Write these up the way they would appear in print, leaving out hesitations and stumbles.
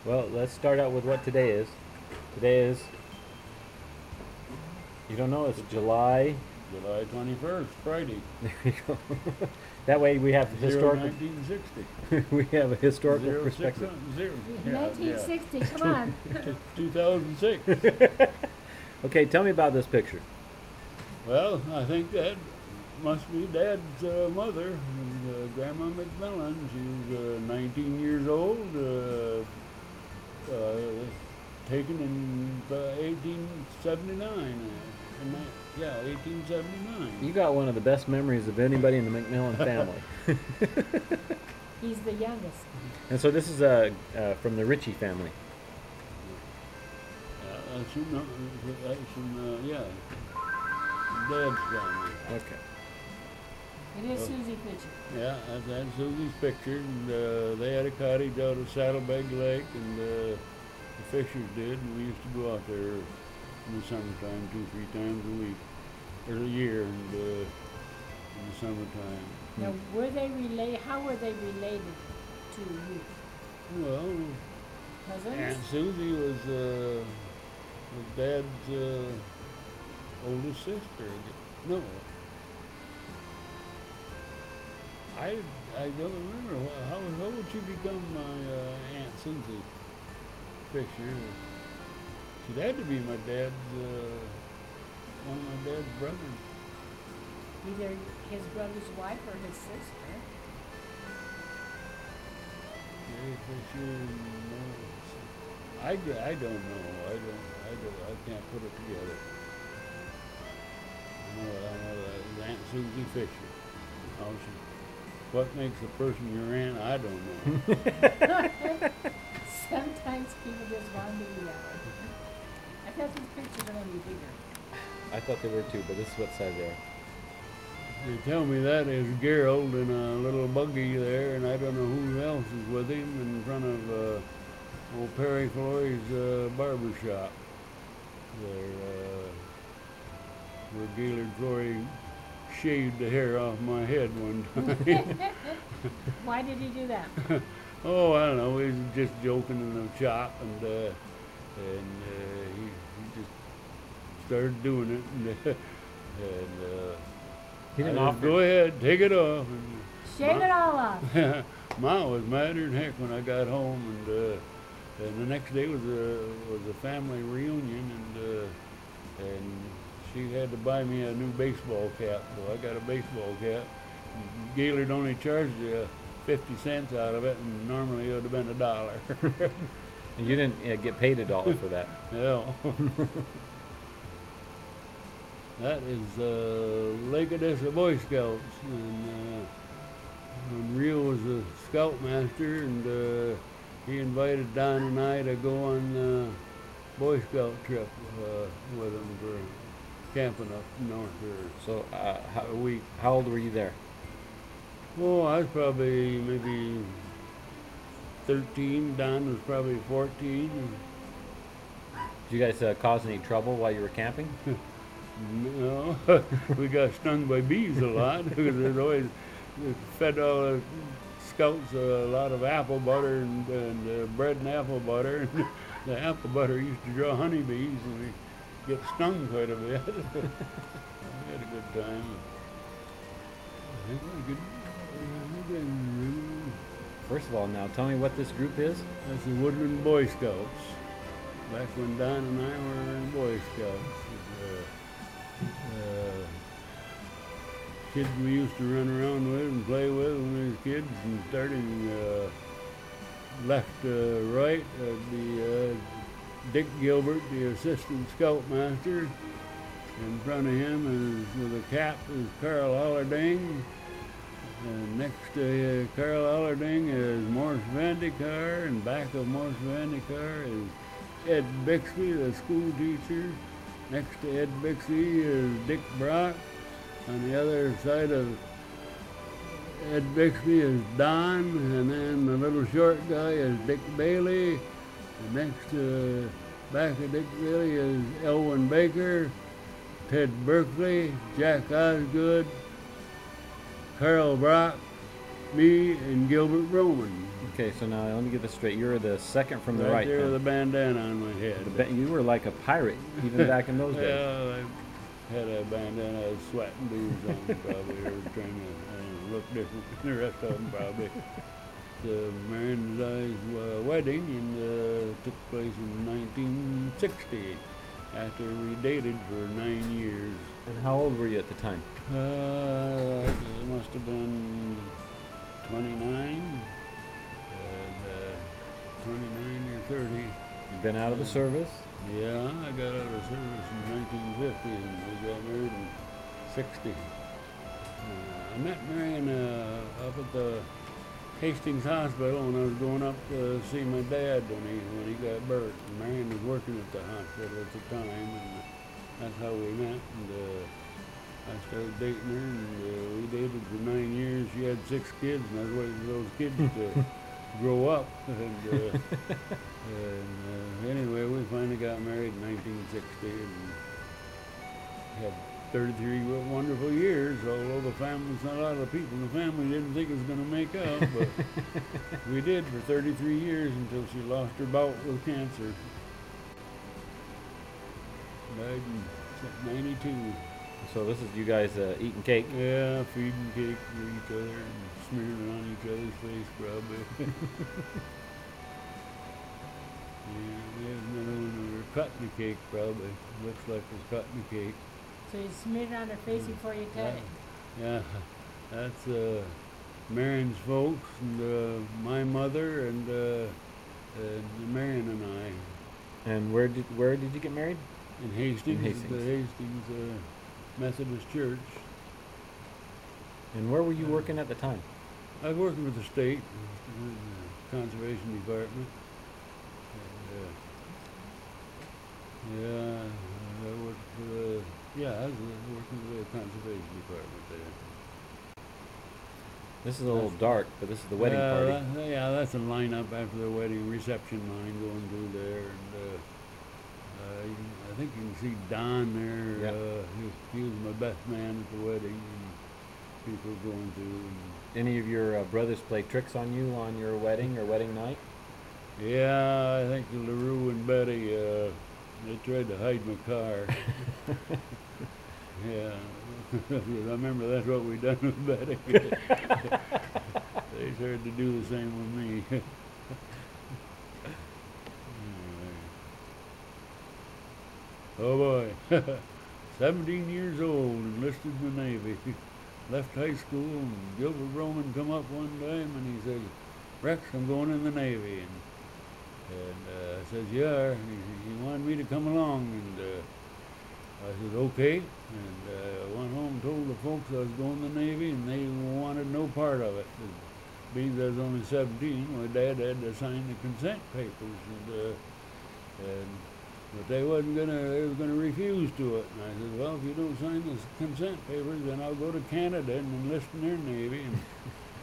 Well, let's start out with what today is. Today is, you don't know, it's July. July 21st, Friday. There you go. That way we have historical. 1960. We have a historical perspective. 1960, come on. 2006. Okay, tell me about this picture. Well, I think that must be Dad's mother, Grandma McMillen. She was 19 years old, taken in 1879. Yeah, 1879. You got one of the best memories of anybody in the McMillen family. He's the youngest. And so this is from the Ritchie family. That's from, yeah, Dad's family. Okay. It is Susie Fisher. Yeah, that's Susie's picture. And they had a cottage out of Saddlebag Lake, and the Fishers did, and we used to go out there in the summertime 2-3 times a week, or a year, and in the summertime. Now, were they related? How were they related to you? Well, Cousins? Aunt Susie was Dad's oldest sister. No, I don't remember. How would she become my Aunt Susie Fisher? She'd had to be my dad's, one of my dad's brothers. Either his brother's wife or his sister. Mary Fisher, no. I don't know. I can't put it together. I know that Aunt Susie Fisher. What makes a person your aunt, I don't know. Sometimes people just want to be yelling. I thought these pictures were going to be bigger. I thought they were too, but this is what size they are. They tell me that is Gerald in a little buggy there, and I don't know who else is with him in front of old Perry Floyd's barber shop. Where Gaylord Floyd shaved the hair off my head one time. Why did he do that? Oh, I don't know. He was just joking in the shop, and he just started doing it, and He didn't I offer. go ahead, take it off. And Shave it all off. Ma was madder than heck when I got home, and the next day was a family reunion, and she had to buy me a new baseball cap. So I got a baseball cap. Gaylord only charged 50 cents out of it, and normally it would have been $1. And you didn't get paid $1 for that. Yeah. That is Lake Odessa Boy Scouts, and when Rio was a scoutmaster, and he invited Don and I to go on a Boy Scout trip with him for camping up north there. So how old were you there? Oh, I was probably maybe 13. Don was probably 14. Did you guys cause any trouble while you were camping? No, we got stung by bees a lot because there's always fed all the scouts a lot of apple butter and bread and apple butter. And the apple butter used to draw honeybees, and we get stung quite a bit. We had a good time. I think we good. First of all, now tell me what this group is. That's the Woodland Boy Scouts. Back when Don and I were in Boy Scouts. Kids we used to run around with and play with when we were kids, and starting left to right, the Dick Gilbert, the assistant scoutmaster. In front of him is, with a cap, is Carl Allerding. And next to Carl Allerding is Morris Vandekar, and back of Morris Vandekar is Ed Bixby, the school teacher. Next to Ed Bixby is Dick Brock. On the other side of Ed Bixby is Don, and then the little short guy is Dick Bailey. And next to back of Dick Bailey is Elwin Baker, Ted Berkeley, Jack Osgood, Carl Brock, me, and Gilbert Roman. Okay, so now let me get this straight. You're the second from the right. There then. with a bandana on my head. You were like a pirate even back in those days. Yeah, I had a bandana, I was sweating booze on me probably, or trying to look different than the rest of them probably. The Marian and I's wedding took place in 1960 after we dated for 9 years. And how old were you at the time? I must have been 29. 29 or 30. You've been out of the service? Yeah, I got out of service in 1950 and we got married in 60. I met Marian up at the Hastings Hospital when I was going up to see my dad when he got burnt. And Marian was working at the hospital at the time, and that's how we met. And I started dating her, and we dated for 9 years. She had 6 kids, and I was waiting for those kids to grow up. And anyway, we finally got married in 1960 and had 33 wonderful years, although the family, a lot of people in the family didn't think it was going to make out, but we did for 33 years until she lost her bout with cancer. Died in 92. So this is you guys eating cake? Yeah, feeding cake to each other and smearing it on each other's face, probably. Yeah, we were cutting the cake, probably. Looks like we're cutting the cake. So you smeared it on her face before you cut it? Yeah, that's Marian's folks and my mother and Marian and I. And where did you get married? In Hastings. In Hastings. The Hastings Methodist Church. And where were you working at the time? I was working with the state, the conservation department. And, I was working with the conservation department there. This is a little dark, but this is the wedding party. Yeah, that's a lineup after the wedding, reception line going through there. And I think you can see Don there. Yep. He was my best man at the wedding, and people going through. And Any of your brothers play tricks on you on your wedding or wedding night? yeah, I think LaRue and Betty, they tried to hide my car. Yeah, I remember that's what we done with Betty. They started to do the same with me. Anyway. Oh boy, 17 years old, enlisted in the Navy. Left high school, and Gilbert Roman come up one time and he says, "Rex, I'm going in the Navy." And I says, "Yeah." And he wanted me to come along, and I said, "Okay." And I went home and told the folks I was going to the Navy, and they wanted no part of it. Being I was only 17, my dad had to sign the consent papers, but they were gonna refuse to it. And I said, "Well, if you don't sign the consent papers, then I'll go to Canada and enlist in their Navy."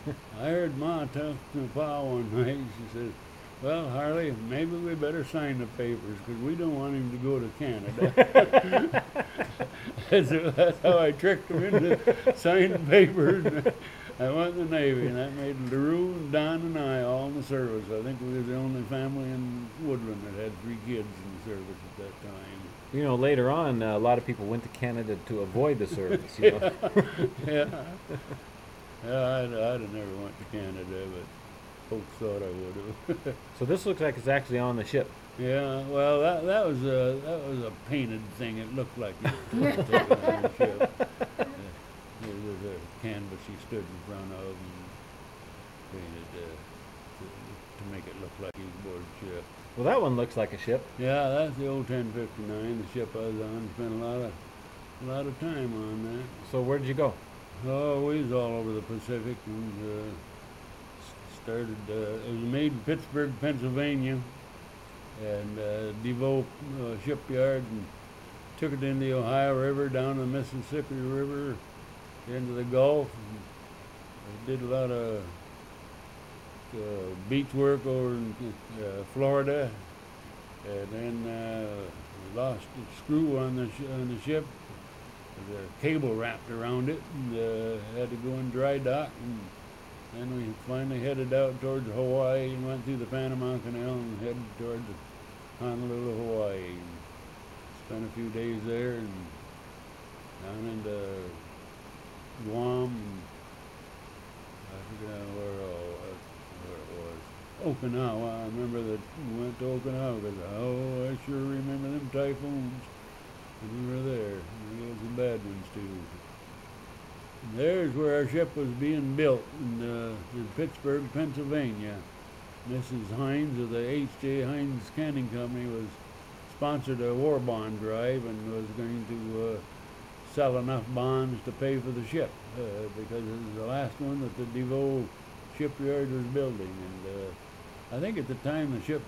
And I heard Ma talk to Pa one night. She says, "Well, Harley, maybe we better sign the papers because we don't want him to go to Canada." That's how I tricked him into signing papers. I went in the Navy, and that made LaRue and Don and I all in the service. I think we were the only family in Woodland that had 3 kids in the service at that time. You know, later on, a lot of people went to Canada to avoid the service, you know. Yeah. I'd have never went to Canada, but folks thought I would have. So this looks like it's actually on the ship. Yeah, well, that was a painted thing. It looked like it was taken on the ship. There was a canvas he stood in front of and painted to make it look like he was aboard the ship. Well, that one looks like a ship. Yeah, that's the old 1059, the ship I was on. Spent a lot of time on that. So where did you go? Oh, we was all over the Pacific and started. It was made in Pittsburgh, Pennsylvania, and DeVoe shipyard, and took it in the Ohio River, down the Mississippi River, into the Gulf. And did a lot of beach work over in Florida, and then lost a screw on the ship. The cable wrapped around it, and had to go in dry dock, and Then we finally headed out towards Hawaii and went through the Panama Canal and headed towards Honolulu, Hawaii. And spent a few days there and down into Guam and I forget where it was. Okinawa. I remember that we went to Okinawa because, oh, I sure remember them typhoons. We were there. We had some bad ones too. And there's where our ship was being built in Pittsburgh, Pennsylvania. Mrs. Hines of the H.J. Hines Canning Company was sponsored a war bond drive and was going to sell enough bonds to pay for the ship because it was the last one that the DeVoe shipyard was building. And I think at the time the ship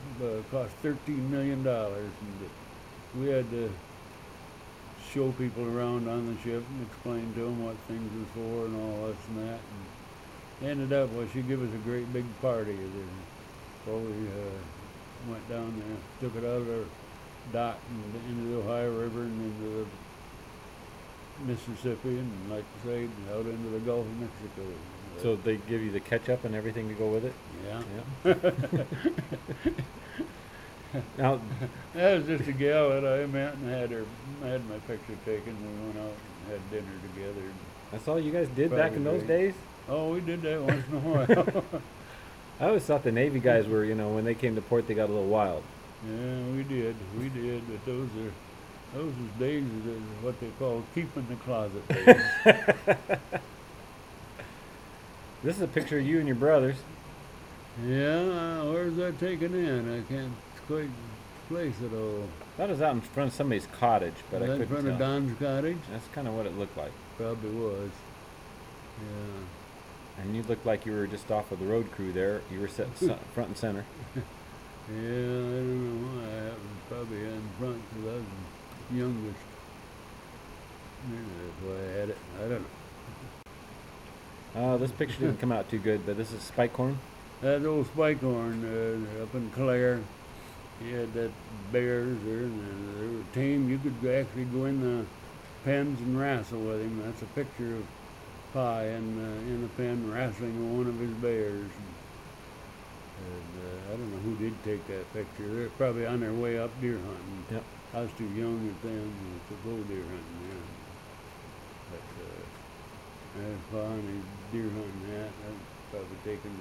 cost $13 million. And we had to show people around on the ship and explain to them what things were for and all this and that. And ended up, well, she gave us a great big party. So we went down there, took it out of our dock and into the Ohio River and into the Mississippi and, like I say, out into the Gulf of Mexico. So they give you the ketchup and everything to go with it? Yeah. Now, that was just a gal that I met and had my picture taken. We went out and had dinner together. that's all you guys did back in those days? Oh, we did that once in a while. I always thought the Navy guys were, when they came to port, they got a little wild. Yeah, we did. But those was days of what they call keeping the closet days. This is a picture of you and your brothers. Yeah, where's that taken in? I can't quite place it all. That was out in front of somebody's cottage, but I Was that couldn't in front tell. of Don's cottage? That's kind of what it looked like. Probably was. Yeah. And you looked like you were just off of the road crew there. You were set front and center. Yeah, I don't know why. I was probably in front because I was the youngest. Maybe that's why I had it. I don't know. This picture didn't come out too good, but this is spike corn. That old Spikehorn up in Clare, he had that bears there, and they were tame. You could actually go in the pens and wrestle with him. That's a picture of Pie in a pen wrestling with one of his bears. And I don't know who did take that picture. They're probably on their way up deer hunting. Yep. I was too young at then to go deer hunting then. But that's fun. He's deer hunting that. That's probably taken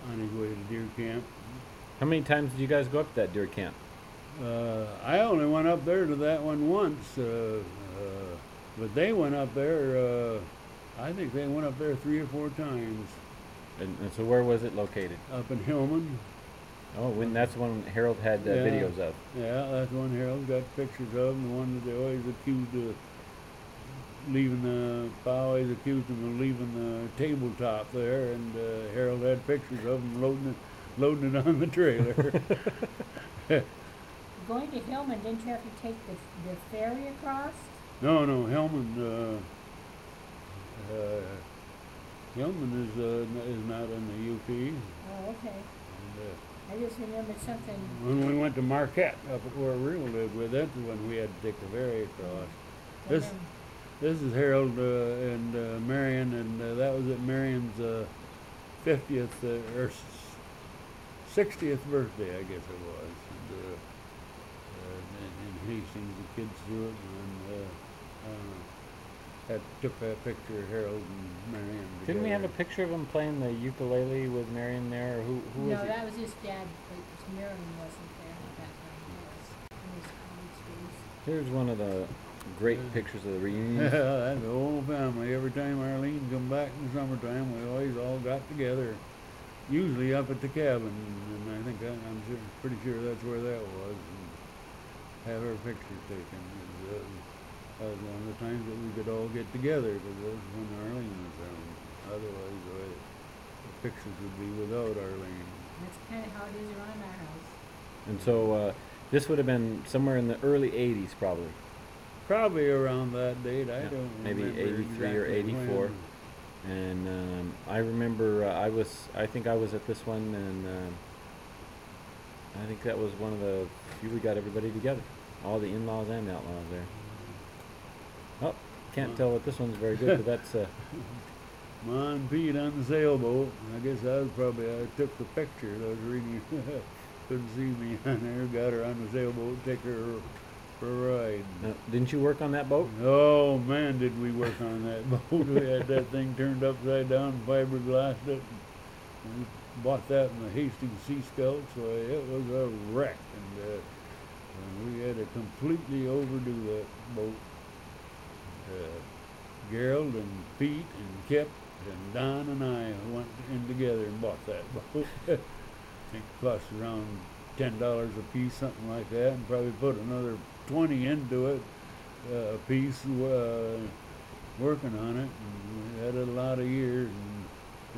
on his way to deer camp. How many times did you guys go up to that deer camp? I only went up there to that one once, but they went up there. I think they went up there 3 or 4 times. And so where was it located? Up in Hillman. Oh, that's the one Harold had Yeah. videos of. Yeah, that's one Harold got pictures of, and the one that they always accused of leaving I always accused him of leaving the tabletop there, and Harold had pictures of him loading it on the trailer. Going to Hillman, didn't you have to take the ferry across? No, Hillman. Hillman is not in the UP. Oh, okay. And, I just remembered something. when we went to Marquette, up at where we lived with, that's when we had to take the ferry across. And This this is Harold and Marian, and that was at Marian's 50th or 60th birthday, I guess it was. And in Hastings, the kids threw it, and took that picture of Harold and Marian together. Didn't we have a picture of him playing the ukulele with Marion there? Or who no, was it? that was his dad. But Marion wasn't there at that time. He was in his college days. Here's one of the great pictures of the reunion. Yeah, that's the whole family. Every time Arlene come back in the summertime, we always all got together. Usually up at the cabin, and I think pretty sure that's where that was. And have our pictures taken. That was one of the times that we could all get together, because that was when Arlene was around. Otherwise, the pictures would be without Arlene. That's kind of how it is around our house. And so this would have been somewhere in the early 80s probably. Probably around that date. I Yeah, don't maybe remember 83 or exactly 84. when. And I remember I think I was at this one, and I think that was one of the few we got everybody together. All the in-laws and outlaws there. Oh, can't tell that this one's very good, but that's Ma and Pete on the sailboat. I guess I took the picture. I was reading, couldn't see me on there. Got her on the sailboat, take her for a ride. Didn't you work on that boat? Oh man, did we work on that boat. We had that thing turned upside down, fiberglassed it. We bought that in the Hastings Sea Scout, so it was a wreck. And we had to completely overdo that boat. Gerald and Pete and Kip and Don and I went in together and bought that boat. I think it cost around $10 a piece, something like that, and probably put another 20 into it a piece working on it. And we had it a lot of years, and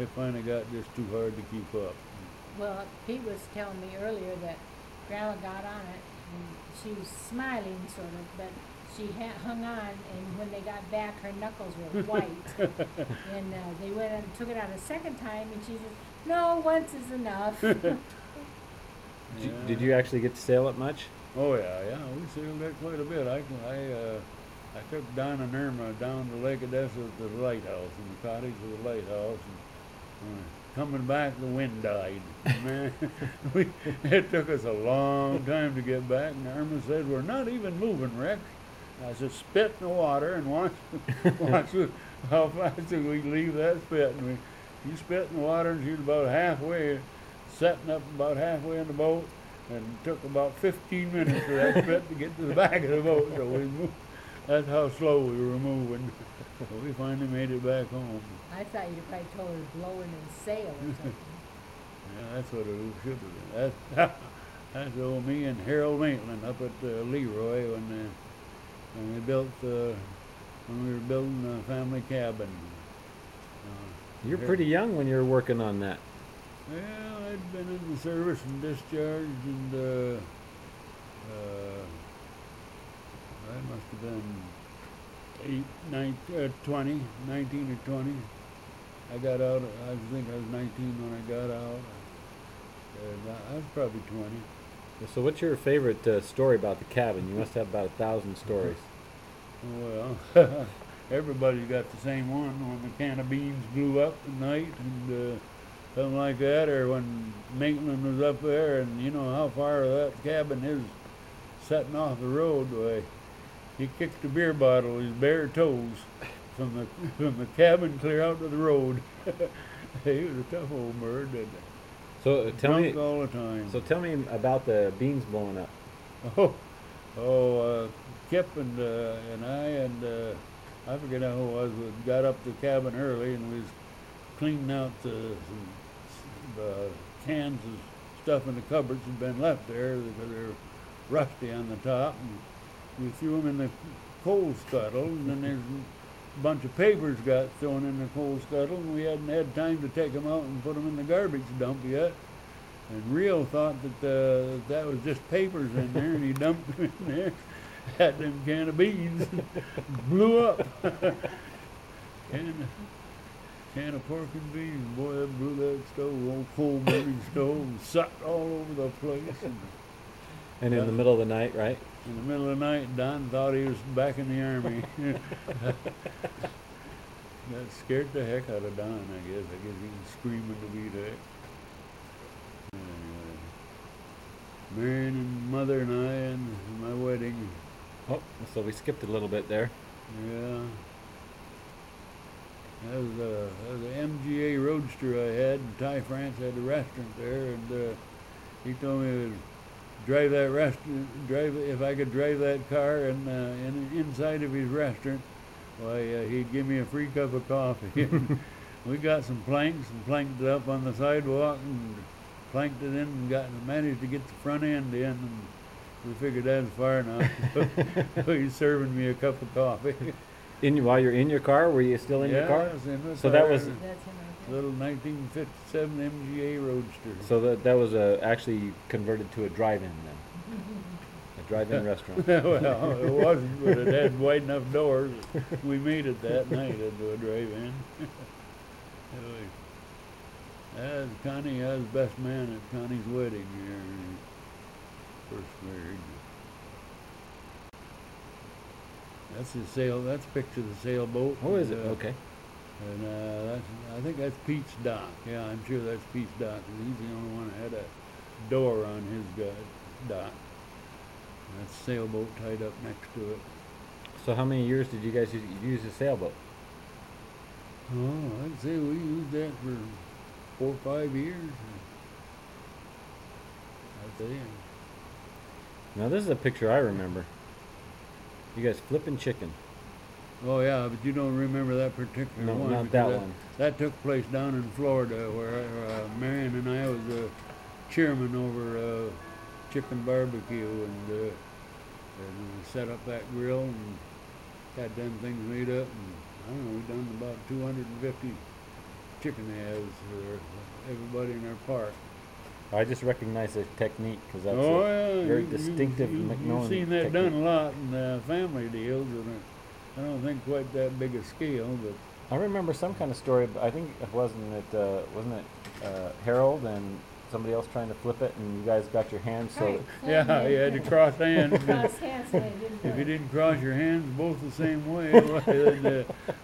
it finally got just too hard to keep up. Well, Pete was telling me earlier that Grandma got on it, and she was smiling sort of, but she hung on, and when they got back, her knuckles were white. And they went and took it out a second time, and she said, "No, once is enough." Did you actually get to sail it much? Oh yeah, we sailed that quite a bit. I took Don and Irma down to Lake Odessa to the lighthouse, in the cottage of the lighthouse, and coming back, the wind died. Man, it took us a long time to get back, and Irma said, "We're not even moving, Rex." I said, "Spit in the water and watch how fast we leave that spit." And you spit in the water, and she was about halfway, setting up about halfway in the boat, and it took about 15 minutes for that spit to get to the back of the boat. So we moved. That's how slow we were moving. So we finally made it back home. I thought you'd probably told her to blow in and sail or something. Yeah, that's what it should have been. That's old me and Harold Maitland up at Leroy when we were building a family cabin. You're pretty young when you were working on that. Well, I'd been in the service and discharged, and I must have been 19 or 20. I got out, I think I was 19 when I got out. And I was probably 20. So what's your favorite story about the cabin? You must have about 1,000 stories. Well, everybody's got the same one. When the can of beans blew up at night and something like that, or when Maitland was up there, and you know how far that cabin is setting off the road. Why, he kicked a beer bottle with his bare toes from the cabin clear out to the road. He was a tough old bird. So tell me all the time. So tell me about the beans blowing up. Kip and I forget how it was. We got up to the cabin early and we was cleaning out the cans of stuff in the cupboards had been left there because they were rusty on the top. And we threw them in the coal scuttle, and then there's a bunch of papers got thrown in the coal scuttle, and we hadn't had time to take them out and put them in the garbage dump yet. And Rio thought that that was just papers in there, and he dumped them in there. Had them can of beans, blew up. Can of pork and beans, boy, that blew that stove, old coal burning stove, sucked all over the place. And in the middle of the night, right? In the middle of the night, Don thought he was back in the Army. That scared the heck out of Don, I guess. I guess he was screaming to beat heck. Marian and Mother and I and my wedding. Oh, so we skipped a little bit there. Yeah. That was an MGA Roadster I had, and Ty France had a restaurant there, and he told me to drive that restaurant, if I could drive that car and inside of his restaurant, why he'd give me a free cup of coffee. We got some planks and planked it up on the sidewalk and planked it in and managed to get the front end in, and we figured that was far enough. So he's serving me a cup of coffee. While you're in your car, were you still in your car? I was in the So car. that was That's him right there. Little 1957 MGA Roadster. So that was actually converted to a drive-in then, a drive-in restaurant. Well, it wasn't, but it had wide enough doors. We made it that night into a drive-in. Connie, I was best man at Connie's wedding here when he first married. That's his sail. That's a picture of the sailboat. Oh, is it? Okay. And I think that's Pete's dock. Yeah, I'm sure that's Pete's dock. 'Cause he's the only one that had a door on his dock. That's a sailboat tied up next to it. So how many years did you guys use the sailboat? Oh, I'd say we used that for 4 or 5 years. I'd say. Now this is a picture I remember. You guys flipping chicken. Oh yeah, but you don't remember that particular No, one. not that because one. That took place down in Florida, where Marian and I was the chairman over chicken barbecue, and we set up that grill and had them things made up, and I don't know, we done about 250 chicken halves for everybody in our park. I just recognize the technique because that's Oh a yeah, very distinctive you've McMillen seen that technique. done a lot in family deals, and I don't think quite that big a scale, but I remember some kind of story. But I think wasn't it Harold and somebody else trying to flip it, and you guys got your hands so. Right. yeah, you had to cross hands. Cross hands when it didn't If you work. didn't cross your hands both the same way,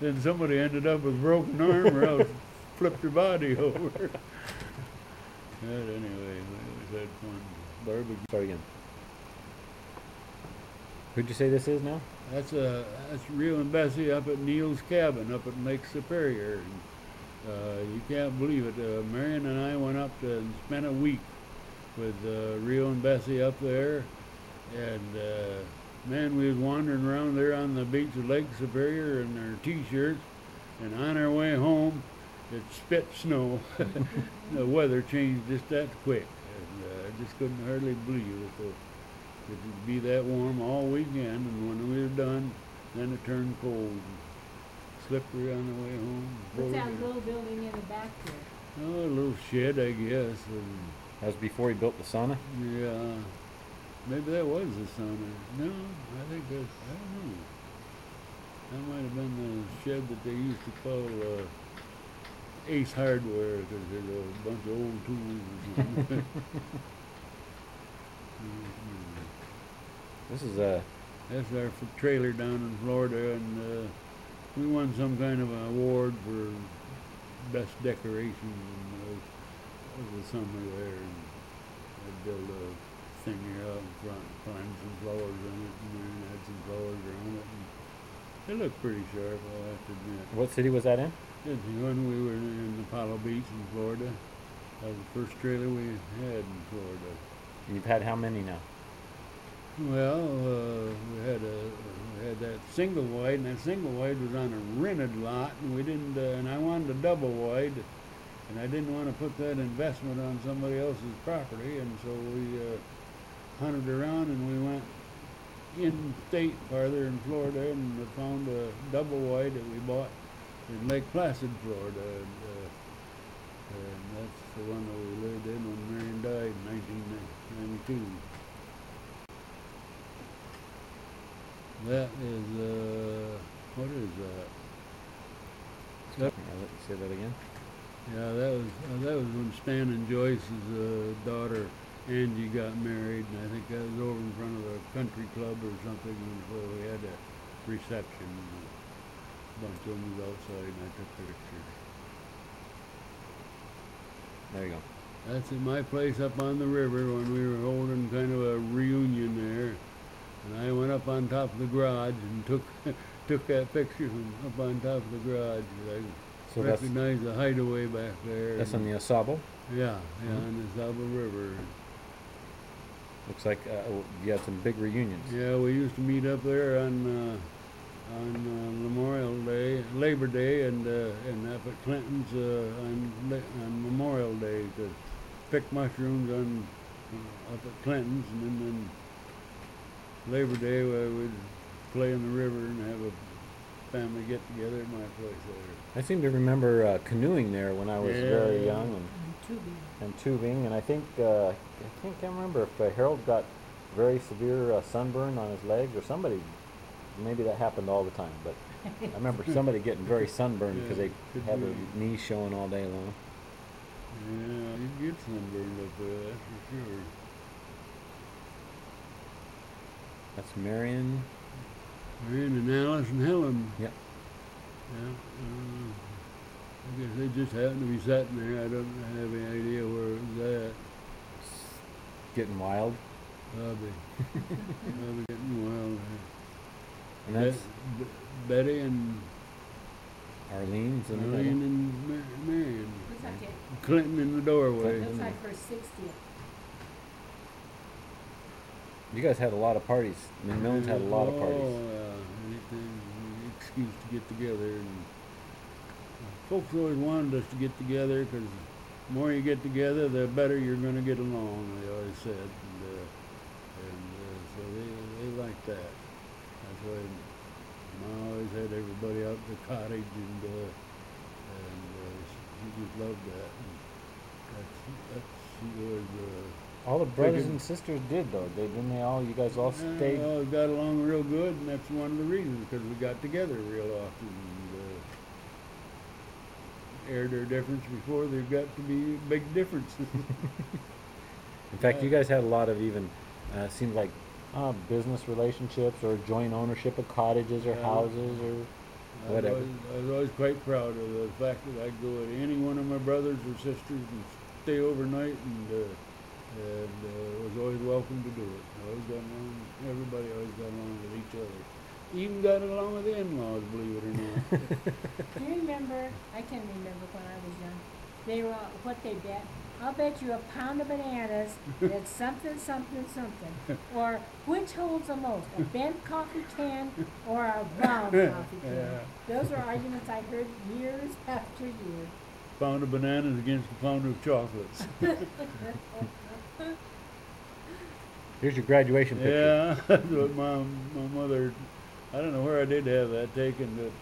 then somebody ended up with broken arm or else flipped your body over. But anyway, we always had fun. Barbecue. Sorry again. Who'd you say this is now? That's Rio and Bessie up at Neil's cabin up at Lake Superior. And, you can't believe it. Marian and I went up and spent a week with Rio and Bessie up there, and man, we was wandering around there on the beach of Lake Superior in our t-shirts, and on our way home, it spit snow. The weather changed just that quick, and I just couldn't hardly believe it. It would be that warm all weekend, and when we were done, then it turned cold. Slippery on the way home. What's that little building in the back there? Oh, a little shed, I guess. And That was before he built the sauna. yeah, maybe that was the sauna. No, I think that's, I don't know. That might have been the shed that they used to call Ace Hardware, because there's a bunch of old tools or something. This is That's our trailer down in Florida, and we won some kind of an award for best decoration of the summer there. And I built a thing here out in front, planted some flowers on it, and then had some flowers around it. And it looked pretty sharp, I'll have to admit. what city was that in? It's when we were in Apollo Beach in Florida. That was the first trailer we had in Florida. You've had how many now? Well, we had that single wide, and that single wide was on a rented lot, and we didn't. And I wanted a double wide, and I didn't want to put that investment on somebody else's property, and so we hunted around, and we went in state farther in Florida, and found a double wide that we bought in Lake Placid, Florida, and that's the one that we lived in when Marian died in 1992. That is, what is that? I'll let you say that again. Yeah, that was when Stan and Joyce's daughter Angie got married, and I think that was over in front of a country club or something, where we had a reception. And a bunch of them was outside, and I took pictures. There you go. That's at my place up on the river when we were holding kind of a reunion there. And I went up on top of the garage and took that picture from up on top of the garage. I So recognized the hideaway back there. that's on the Osabo. Yeah, on the Saba River. Looks like you had some big reunions. Yeah, we used to meet up there on Memorial Day, Labor Day, and up at Clinton's on Memorial Day to pick mushrooms up at Clinton's, and then Labor Day we'd play in the river and have a family get together at my place there. I seem to remember canoeing there when I was very young and tubing, and I can't remember if Harold got very severe sunburn on his legs or somebody. Maybe that happened all the time, but I remember somebody getting very sunburned because they had their knees showing all day long. Yeah, you get sunburned up there, that's for sure. That's Marian. Marian and Alice and Helen. Yep. Yeah. I guess they just happened to be sitting there. I don't have any idea where it was at. Getting wild. Probably getting wild. And that's Betty and Arlene's and Marian and Marian. Looks like it. Clinton in the doorway. Looks like her 60th. You guys had a lot of parties. McMillan's had a lot of parties. Oh, yeah. Anything, excuse to get together. And folks always wanted us to get together because the more you get together, the better you're going to get along, they always said. So they liked that. That's why Mom always had everybody out at the cottage, and she just loved that. And she was. All the brothers and sisters did though. Didn't they all? You guys all stayed. All got along real good, and that's one of the reasons because we got together real often and aired our difference before there got to be big differences. In fact, you guys had a lot of even seemed like business relationships or joint ownership of cottages or houses or whatever. I was always quite proud of the fact that I'd go to any one of my brothers or sisters and stay overnight and was always welcome to do it. Always got along. Everybody always got along with each other. Even got along with the in-laws, believe it or not. Do you remember? I can remember when I was young. They were what they bet. I'll bet you a pound of bananas that's something, something, something. Or which holds the most, a bent coffee can or a round coffee can? Yeah. Those are arguments I heard years after years. Pound of bananas against a pound of chocolates. Here's your graduation picture. Yeah, that's what my mother, I don't know where I did have that taken, but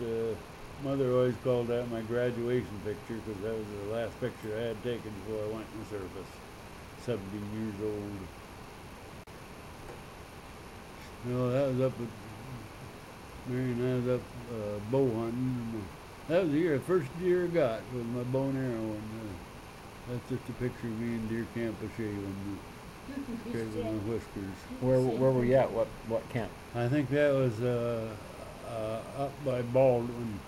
mother always called that my graduation picture because that was the last picture I had taken before I went in the service. 17 years old. No, that was up at, Mary and I was up bow hunting. That was the first deer I got with my bow and arrow. And that's just a picture of me and deer camp shaving. Shaving my whiskers. Where were you at? What camp? I think that was up by Baldwin.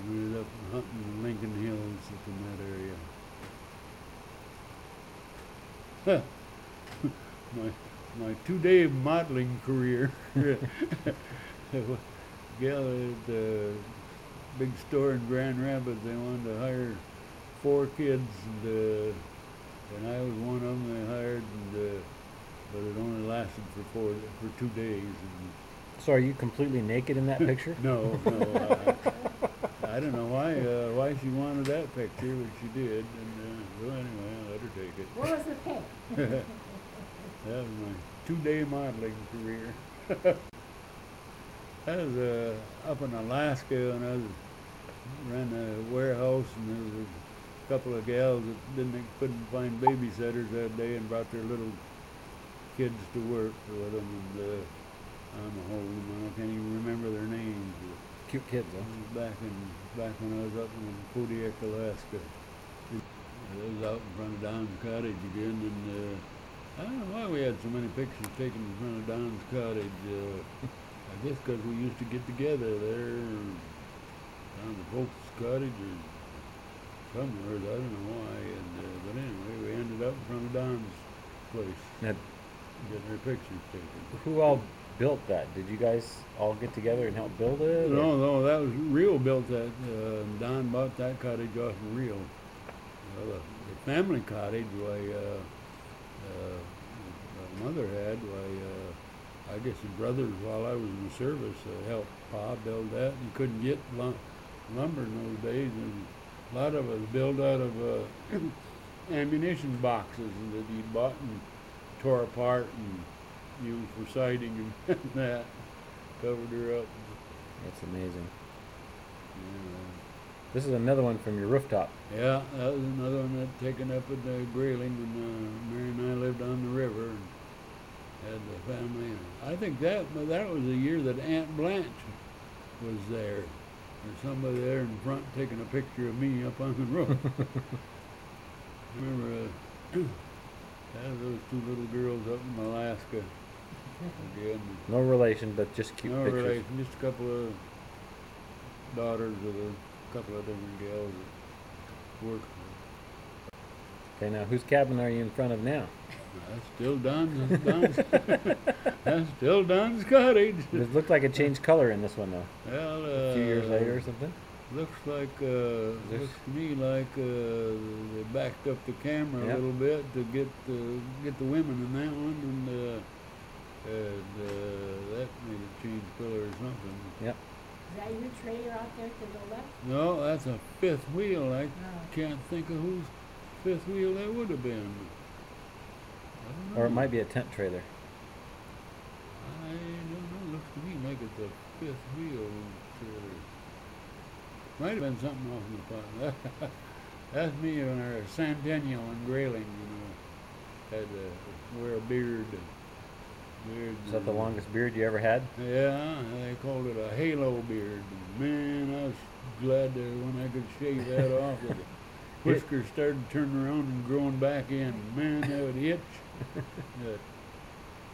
We was up hunting in Lincoln Hills up in that area. My 2-day modeling career. Gal at the big store in Grand Rapids, they wanted to hire 4 kids, and I was one of them they hired, but it only lasted for 2 days. And So are you completely naked in that picture? no, I don't know why she wanted that picture, but she did. And so anyway, I let her take it. What was the pay? That was my 2-day modeling career. I was up in Alaska, and I ran a warehouse, and there was a couple of gals that couldn't find babysitters that day and brought their little kids to work with them, and on the whole, I can't even remember their names. Cute kids, huh? Back when I was up in Kodiak, Alaska. I was out in front of Don's cottage again, and I don't know why we had so many pictures taken in front of Don's cottage. I guess because we used to get together there down the folks' cottage or somewhere. I don't know why. But anyway, we ended up in front of Don's place, getting our pictures taken. Who all built that? Did you guys all get together and help build it? No, that was Rio built that. Don bought that cottage off of Rio. The family cottage, my mother had, I guess his brothers, while I was in the service, helped Pa build that. You couldn't get lumber in those days, and a lot of it was built out of ammunition boxes that he bought and tore apart and used for siding and that. Covered her up. That's amazing. Yeah. This is another one from your rooftop. Yeah, that was another one that taken up at Grayling when Mary and I lived on the river and had the family. I think that was the year that Aunt Blanche was there. There's somebody there in front taking a picture of me up on the roof. I remember those 2 little girls up in Alaska. Again. No relation, but just cute No pictures. relation, just a couple of daughters of the couple of different gals that work. Okay, now whose cabin are you in front of now? That's still Don's that's still Don's cottage. It looked like it changed color in this one though. Well, A few years later or something. Looks to me like they backed up the camera Yep. a little bit to get the women in that one, and that made it change color or something. Yep. Is that your trailer out there to the left? No, that's a fifth wheel. I Oh. can't think of whose fifth wheel that would have been. I don't know. Or it might be a tent trailer. I don't know. Looks to me like it's a fifth wheel trailer. Might have been something off in the pot. That's me on our centennial in Grayling, had to wear a beard. Is that the longest beard you ever had? Yeah, they called it a halo beard. Man, I was glad that when I could shave that off, the whiskers started turning around and growing back in. Man, that would itch. But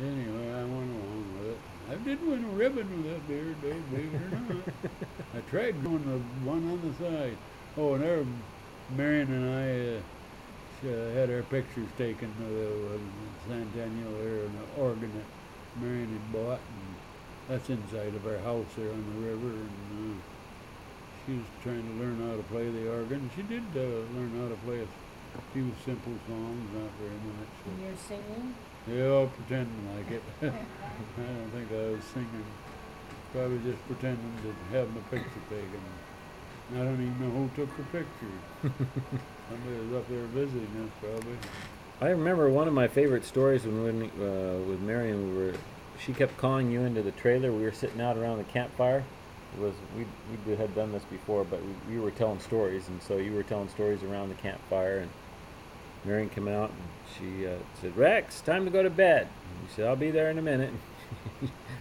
anyway, I went along with it. I did win a ribbon with that beard, though, believe it or not. I tried going the one on the side. Oh, and there, Marian and I had our pictures taken of the centennial there in the organ that Marian had bought, and that's inside of our house there on the river. And she was trying to learn how to play the organ. She did learn how to play a few simple songs, not very much. And you're singing? Yeah, pretending like it. I don't think I was singing. Probably just pretending to have my picture taken. I don't even know who took the picture. Somebody was up there visiting us, probably. I remember one of my favorite stories when with Marian, she kept calling you into the trailer. We were sitting out around the campfire. It was we had done this before, but we were telling stories, and so you were telling stories around the campfire, and Marian came out and she said, "Rex, time to go to bed." And you said, "I'll be there in a minute."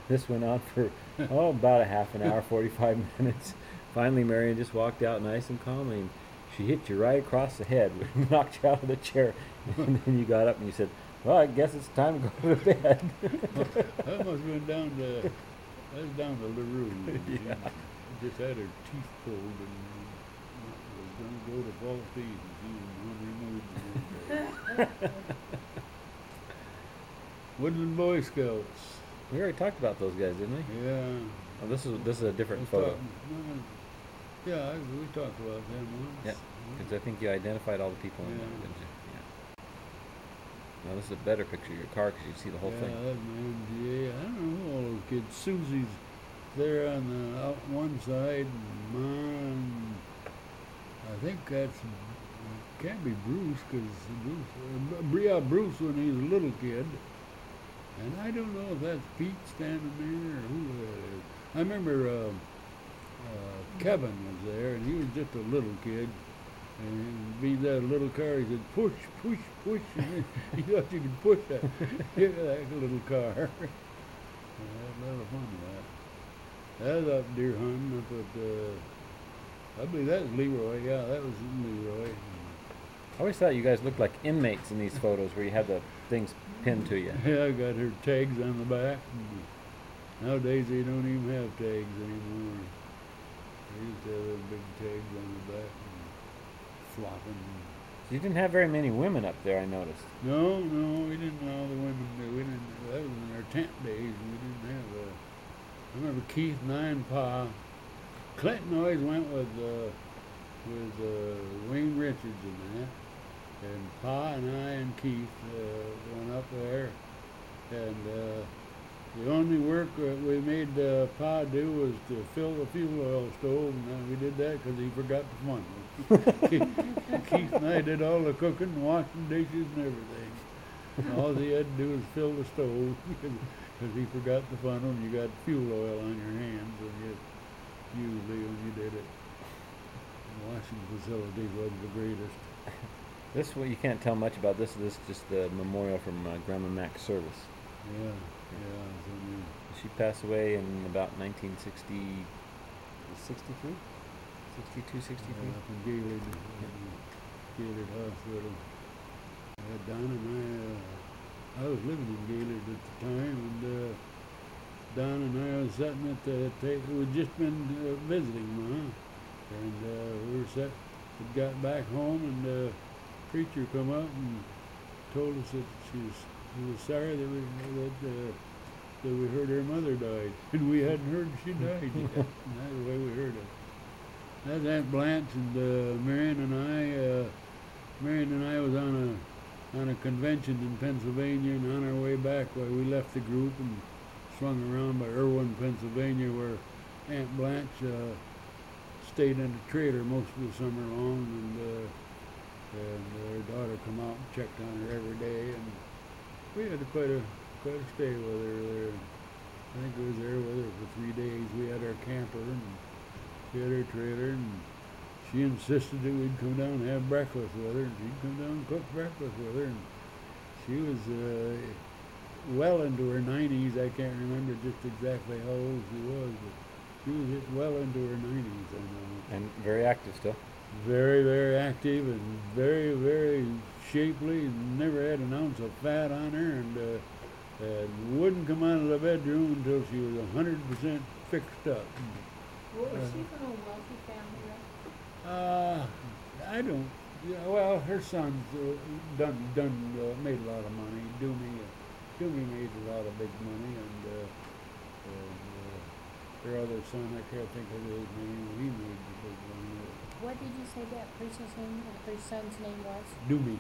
This went on for about a half an hour, 45 minutes. Finally, Marian just walked out nice and calmly, and she hit you right across the head, knocked you out of the chair, and then you got up and you said, "Well, I guess it's time to go to bed." That must have been down to LaRue. Yeah. She just had her teeth pulled and was going to go to Fall Feed, and she was in a hungry mood. Woodland Boy Scouts. We already talked about those guys, didn't we? Yeah. Oh, this is a different We photo. we talked about them once. Yeah, because I think you identified all the people in there, Yeah. didn't you? Yeah. Now this is a better picture of your car because you see the whole Yeah, thing. that's my MGA. I don't know who all those kids. Susie's there on the out one side, and mine. I think that's can't be Bruce because Bruce when he was a little kid. And I don't know if that's Pete standing there or who that is. I remember Kevin was there, and he was just a little kid. And he'd be that little car, he said, "Push, push, push." And he thought you could push that little car. I had a lot of fun with that. That was up deer hunting up at, I believe that was Leroy. Yeah, that was Leroy. I always thought you guys looked like inmates in these photos where you had the things pinned to you. Yeah, I got her tags on the back. Nowadays they don't even have tags anymore. They used to have those big tags on the back and flopping. You didn't have very many women up there, I noticed. No, we didn't know the women. We didn't. That was in our tent days. We didn't have. I remember Keith and I and Pa. Clinton always went with Wayne Richards and that. And Pa and I and Keith went up there, and the only work that we made Pa do was to fill the fuel oil stove, and we did that because he forgot the fun. Keith and I did all the cooking, washing dishes, and everything. All he had to do was fill the stove because he forgot the fun when you got fuel oil on your hands, and usually when you did it. The washing facility wasn't the greatest. This one you can't tell much about. This is just the memorial from Grandma Mac's service. Yeah. She passed away in about 1960, 63? 62, 63? Up in Gaylord Hospital. Don and I was living in Gaylord at the time, and Don and I was sitting at the table. We'd just been visiting Ma, And we were set. We got back home, and the preacher come up and told us that he was sorry that we heard her mother died, and we hadn't heard she died yet. And that's the way we heard it. That's Aunt Blanche and Marian and I was on a convention in Pennsylvania, and on our way back, we left the group and swung around by Irwin, Pennsylvania, where Aunt Blanche stayed in a trailer most of the summer long, and her daughter come out and checked on her every day, and we had quite a stay with her there. I think I was there with her for 3 days. We had our camper, and we had her trailer, and she insisted that we'd come down and have breakfast with her, and she'd come down and cook breakfast with her. And she was well into her 90s. I can't remember just exactly how old she was, but she was well into her 90s. And very active still. Very, very active and very, very shapely. Never had an ounce of fat on her, and wouldn't come out of the bedroom until she was 100% fixed up. Well, was she from a wealthy family, right? I don't. Yeah, well, her son's made a lot of money. Doomy made a lot of big money, and her other son, I can't think of his name. He made the big money. What did you say that person's name, her son's name was? Doomy.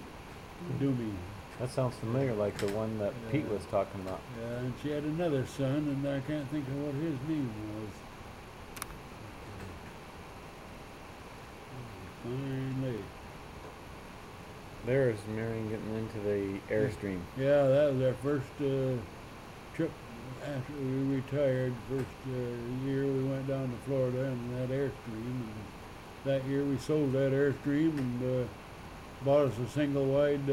That sounds familiar, like the one that Pete was talking about. Yeah, and she had another son, and I can't think of what his name was. Fine lady. There's Marian getting into the Airstream. Yeah, that was our first trip after we retired. First year we went down to Florida in that Airstream. And that year we sold that Airstream and bought us a single wide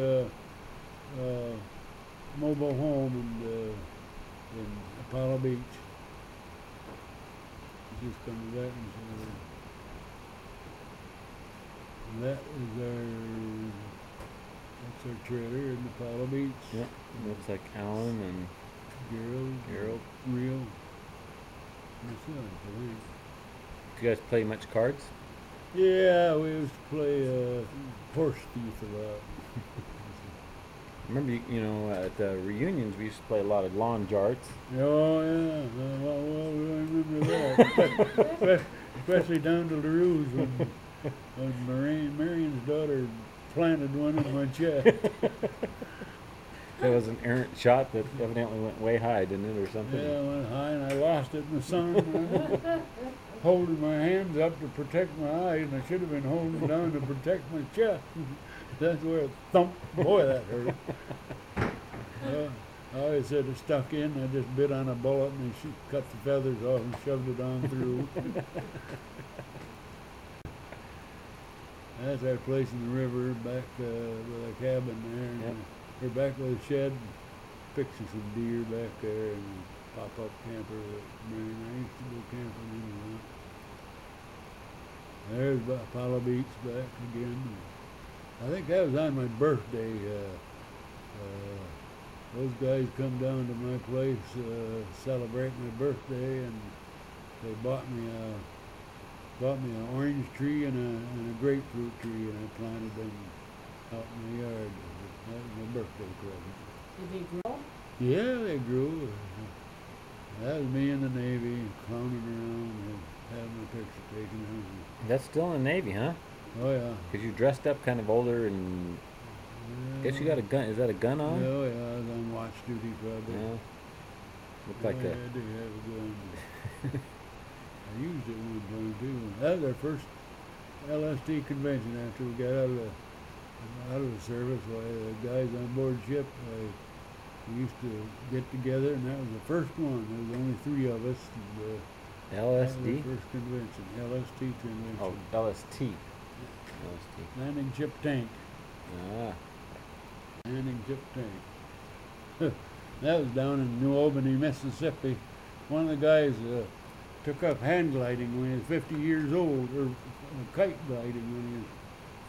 mobile home in Apollo Beach. Just come to that and that is that's our trailer in Apollo Beach. Yep, looks like Alan and Gerald, Real, myself, I think. Do you guys play much cards? Yeah, we used to play horse thief a lot. Remember, you know, at the reunions we used to play a lot of lawn jarts. Oh yeah, well, I remember that. Especially down to LaRue's when Marian's daughter planted one in my chest. It was an errant shot that evidently went way high, didn't it, or something? Yeah, it went high, and I lost it in the sun. Holding my hands up to protect my eyes, and I should have been holding them down to protect my chest. That's where it thumped. Boy, that hurt. I always said it stuck in. I just bit on a bullet, and she cut the feathers off and shoved it on through. That's our place in the river, back with a cabin there. Yep. We're back with a shed, pictures of deer back there, and pop-up camper that Marian and I used to go camping in. There's Apollo Beach back again. I think that was on my birthday. Those guys come down to my place celebrate my birthday, and they bought me an orange tree and a grapefruit tree, and I planted them out in the yard. That was my birthday present. Did they grow? Yeah, they grew. That was me in the Navy, clowning around and having a picture taken. That's still in the Navy, huh? Oh yeah. Because you dressed up kind of older and guess you got a gun. Is that a gun on? Oh yeah, I was on watch duty probably. Yeah. Looked like that. I do have a gun. I used it one time too. That was our first LST convention after we got out of the service. The guys on board ship, we used to get together, and that was the first one. There was only 3 of us. And, LSD? that was the first convention, LST convention. Oh, LST. LST. Landing ship tank. Ah. Landing ship tank. That was down in New Albany, Mississippi. One of the guys took up hand gliding when he was 50 years old, or kite gliding when he was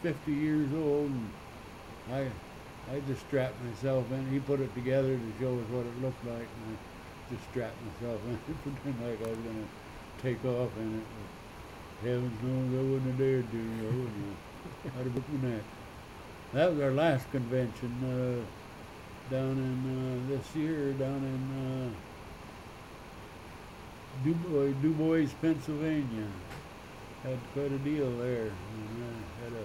50 years old. And I just strapped myself in. He put it together to show us what it looked like, and I just strapped myself in to pretend like I was going to take off in it. Heavens knows I wouldn't have dared to. I wouldn't have. I'd have broke my neck. That was our last convention down in this year down in Du Bois, Pennsylvania. Had quite a deal there. And,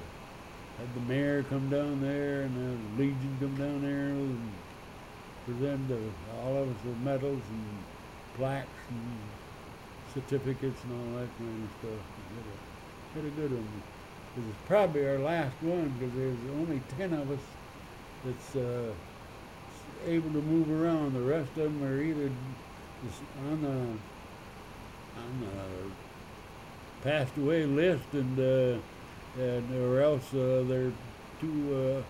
had the mayor come down there and the Legion come down there and present all of us with medals and plaques and certificates and all that kind of stuff. Had a good one. This is probably our last one because there's only 10 of us that's able to move around. The rest of them are either on the passed away list and or else they're too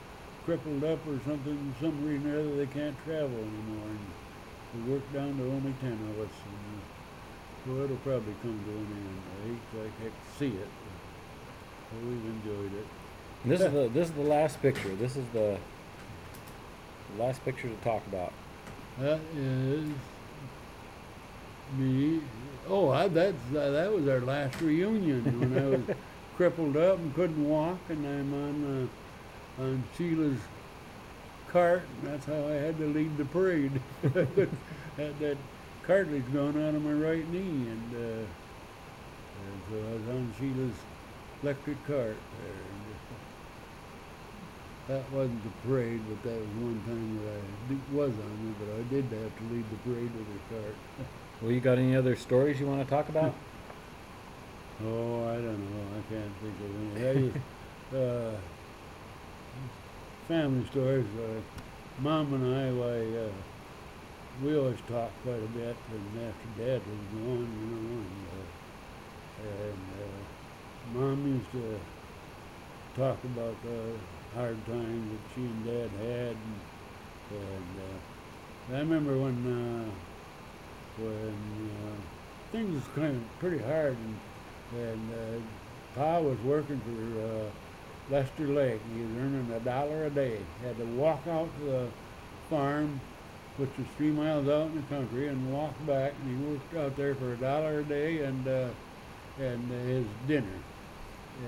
crippled up or something, some reason or other they can't travel anymore. And we worked down to only 10 of us. And, so it'll probably come to an end. I hate like heck to see it. But we've enjoyed it. And this is the last picture. This is the last picture to talk about. That is me. Oh, that was our last reunion when I was crippled up and couldn't walk, and I'm on Sheila's cart, and that's how I had to lead the parade. Had that cartilage gone out of my right knee, and so I was on Sheila's electric cart there. That wasn't the parade, but that was one time that I was on it, but I did have to lead the parade with her cart. Well, you got any other stories you want to talk about? Oh, I don't know. I can't think of any. Family stories. Mom and I, we always talked quite a bit, and after Dad was gone, and Mom used to talk about the hard times that she and Dad had, and I remember when things was kind of pretty hard, and Pa was working for Lester Lake. He was earning $1 a day. He had to walk out to the farm, which was 3 miles out in the country, and walk back, and he worked out there for $1 a day and his dinner,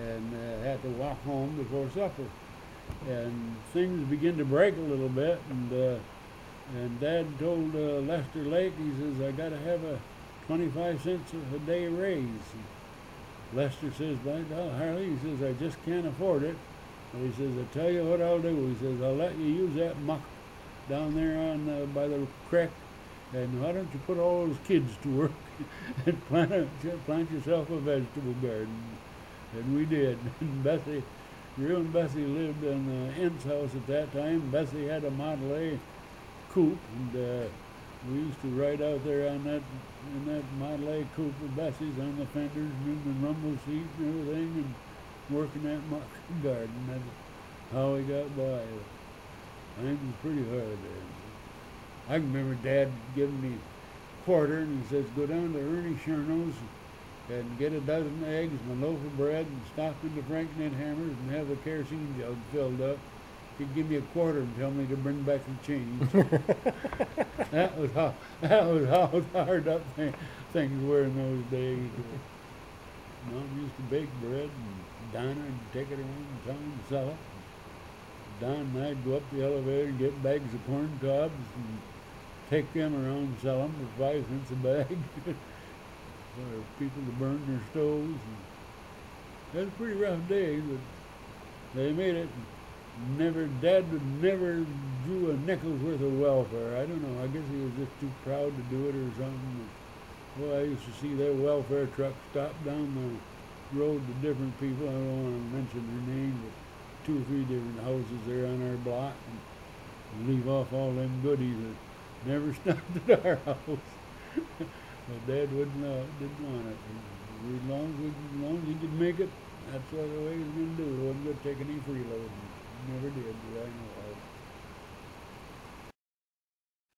and had to walk home before supper. And things began to break a little bit, and Dad told Lester Lake, he says, I got to have a 25 cents a day raise. And Lester says, by God, Harley, he says, I just can't afford it. But he says, I tell you what I'll do. He says, I'll let you use that muck down there on by the creek, and why don't you put all those kids to work and plant yourself a vegetable garden. And we did. And Bessie, Drew and Bessie lived in the Ent's house at that time. Bessie had a Model A coupe, and we used to ride out there on that in that Model A coupe with Bessie's on the fenders and in the rumble seat and everything, and working that muck garden. That's how we got by. Things was pretty hard there. I remember Dad giving me a quarter, and he says, go down to Ernie Cherno's and get a dozen eggs and a loaf of bread and stop into Franklin Hammers and have the kerosene jug filled up. He'd give me a quarter and tell me to bring back the change. that was how hard up things were in those days. Mom used to bake bread, and Donna would take it around town and sell it. Don and I'd go up the elevator and get bags of corn cobs and take them around and sell them for 5 cents a bag for people to burn their stoves. And that was a pretty rough day, but they made it. Dad would never do a nickel's worth of welfare. I don't know, I guess he was just too proud to do it or something. Well, I used to see their welfare truck stop down the road to different people. I don't want to mention their names, but 2 or 3 different houses there on our block, and leave off all them goodies that never stopped at our house. But Dad didn't want it. As long as he could make it, that's the way he was going to do it. He wasn't going to take any freeload. Never did, that I know of.